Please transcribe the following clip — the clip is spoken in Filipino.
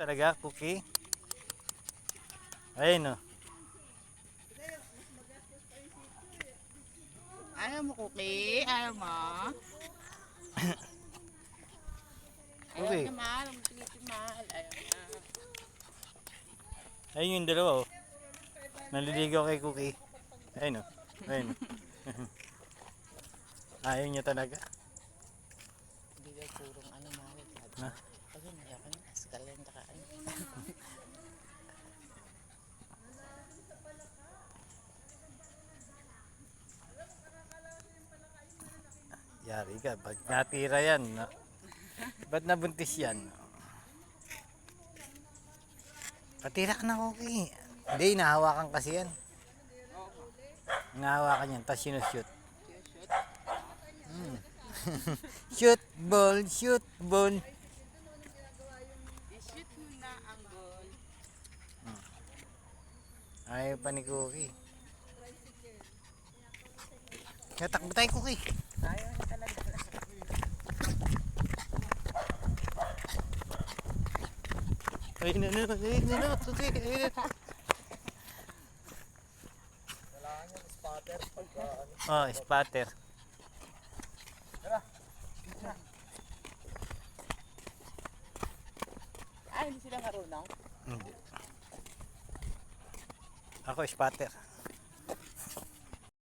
Talaga, Cookie. Ayun o. Ayaw mo, Cookie? Ayaw mo? Ayaw Cookie. na mahal. Magpilitin mahal. Ayaw na. Ayun yung dalawa o. Naliligaw kay Cookie. Ayun o. Ayun o. Ayaw niya talaga. Hindi daw purong ano mahal. Ha? Ayun, ayaw ka na. Askal yan. Taka ano. Yari ka. Ba't natira yan? Ba't nabuntis yan? Patira ka na, Cookie. Hindi, nahawakan kasi yan. Nahawakan yan, tapos sinushoot. Shoot ball, shoot ball. I-shoot mo na ang goal. Ayaw pa ni Cookie. Kaya takbo tayo, Cookie. Ayaw na talaga. Ayun na, Cookie. Oh, spatter. Ah, hindi sila marunong? Hindi. Ako, spatter.